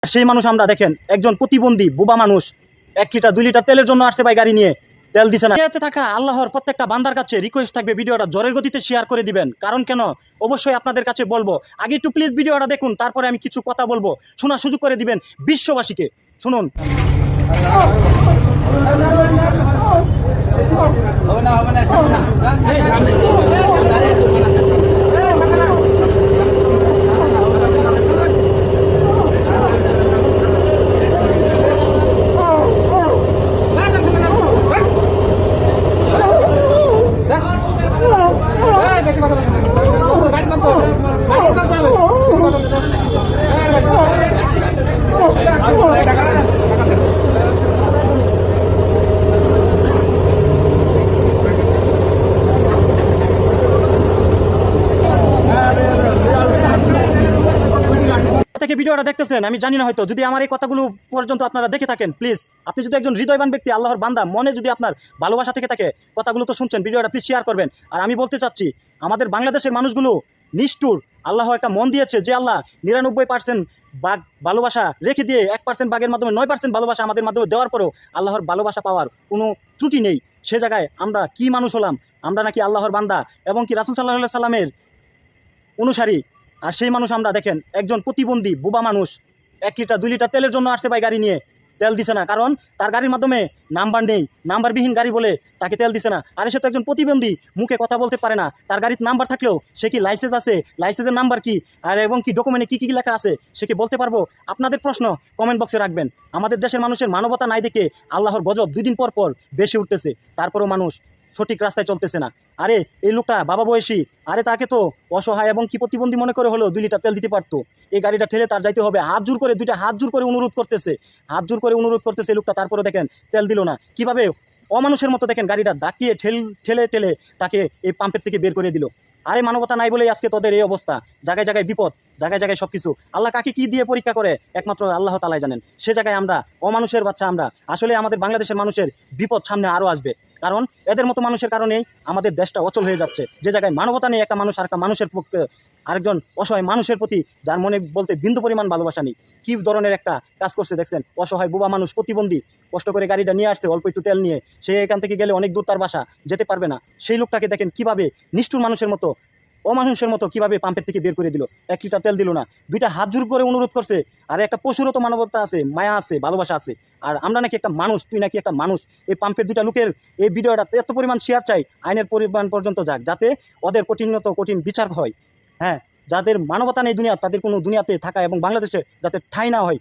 সেই মানুষ আমরা দেখেন একজন প্রতিবন্ধী বোবা মানুষ 1 লিটার 2 লিটার তেলের জন্য আসছে ভাই গাড়ি নিয়ে তেল দিছে না। এতে থাকা আল্লাহর প্রত্যেকটা বান্দার কাছে রিকোয়েস্ট থাকবে ভিডিওটা জোরের গতিতে শেয়ার করে দিবেন। কারণ কেন অবশ্যই আপনাদের কাছে বলবো, আগে একটু প্লিজ ভিডিওটা দেখুন, তারপরে আমি কিছু কথা বলবো, শোনার সুযোগ করে দিবেন বিশ্ববাসীকে। শুনুন। থেকে ভিডিওটা দেখতেছেন আমি জানি না, হয়তো যদি আমার এই কথাগুলো পর্যন্ত আপনারা দেখে থাকেন, প্লিজ আপনি যদি একজন হৃদয়বান ব্যক্তি, আল্লাহর বান্দা, মনে যদি আপনার ভালোবাসা থেকে থাকে, কথাগুলো তো শুনছেন, ভিডিওটা প্লিজ শেয়ার করবেন। আর আমি বলতে চাচ্ছি আমাদের বাংলাদেশের মানুষগুলো নিষ্ঠুর। আল্লাহ একটা মন দিয়েছে যে আল্লাহ 99% বাঘ ভালোবাসা রেখে দিয়ে 1% বাঘের মাধ্যমে 9% ভালোবাসা আমাদের মাধ্যমে দেওয়ার পরেও আল্লাহর ভালোবাসা পাওয়ার কোনো ত্রুটি নেই। সে জায়গায় আমরা কি মানুষ হলাম? আমরা নাকি আল্লাহর বান্দা এবং কি রাসূল সাল্লাল্লাহু আলাইহি সাল্লামের অনুসারী? আর সেই মানুষ আমরা দেখেন একজন প্রতিবন্ধী বোবা মানুষ 1 লিটার 2 লিটার তেলের জন্য আসছে ভাই গাড়ি নিয়ে তেল দিছে না। কারণ তার গাড়ির মাধ্যমে নাম্বার নেই, নাম্বারবিহীন গাড়ি বলে তাকে তেল দিছে না। আর সে তো একজন প্রতিবন্ধী, মুখে কথা বলতে পারে না। তার গাড়ির নাম্বার থাকলেও সে কি লাইসেন্স আছে, লাইসেন্সের নাম্বার কি, আর এবং কি ডকুমেন্টে কী কী লেখা আছে সে কি বলতে পারবো? আপনাদের প্রশ্ন কমেন্ট বক্সে রাখবেন। আমাদের দেশের মানুষের মানবতা নাই দেখে আল্লাহর গজব 2 দিন পর পর বেশি উঠতেছে, তারপরও মানুষ সঠিক রাস্তায় চলতেছে না। আরে এই লোকটা বাবা বয়সী, আরে তাকে তো অসহায় এবং কি প্রতিবন্ধী মনে করে হলো 2 লিটার তেল দিতে পারতো। এই গাড়িটা ঠেলে তার যাইতে হবে, হাত জোর করে, 2টা হাত জোর করে অনুরোধ করতেছে, হাত জোর করে অনুরোধ করতেছে লোকটা, তারপরে দেখেন তেল দিল না। কিভাবে অমানুষের মতো দেখেন গাড়িটা দাকিয়ে ঠেলে ঠেলে তাকে এই পাম্পের থেকে বের করে দিল। আরে মানবতা নাই বলেই আজকে তোদের এই অবস্থা, জায়গায় জায়গায় বিপদ, জায়গায় জায়গায় সবকিছু। আল্লাহ কাকে কি দিয়ে পরীক্ষা করে একমাত্র আল্লাহ তাআলাই জানেন। সে জায়গায় আমরা অমানুষের বাচ্চা, আমরা আসলে আমাদের বাংলাদেশের মানুষের বিপদ সামনে আরও আসবে। কারণ এদের মতো মানুষের কারণেই আমাদের দেশটা অচল হয়ে যাচ্ছে। যে জায়গায় মানবতা নেই, একটা মানুষ আর একটা মানুষের পক্ষে, আরেকজন অসহায় মানুষের প্রতি যার মনে বলতে বিন্দু পরিমাণ ভালোবাসা নেই, কি ধরনের একটা কাজ করছে দেখছেন। অসহায় বোবা মানুষ প্রতিবন্ধী কষ্ট করে গাড়িটা নিয়ে আসছে অল্প একটু তেল নিয়ে, সে এখান থেকে গেলে অনেক দূর তার বাসা, যেতে পারবে না। সেই লোকটাকে দেখেন কিভাবে নিষ্ঠুর মানুষের মতো, অমানুষের মতো কিভাবে পাম্পের থেকে বের করে দিল। 1 লিটার তেল দিল না, 2টা হাত জোর করে অনুরোধ করছে। আর একটা পশুরও তো মানবতা আছে, মায়া আছে, ভালোবাসা আছে। আর আমরা নাকি একটা মানুষ, তুই নাকি একটা মানুষ। এই পাম্পের 2টা লোকের এই ভিডিওটা এত পরিমাণ শেয়ার চাই, আইনের পরিমাণ পর্যন্ত যাক, যাতে ওদের কঠিন বিচার হয়। হ্যাঁ, যাদের মানবতা নেই দুনিয়া, তাদের কোনো দুনিয়াতে থাকা এবং বাংলাদেশে যাতে ঠাঁই না হয়,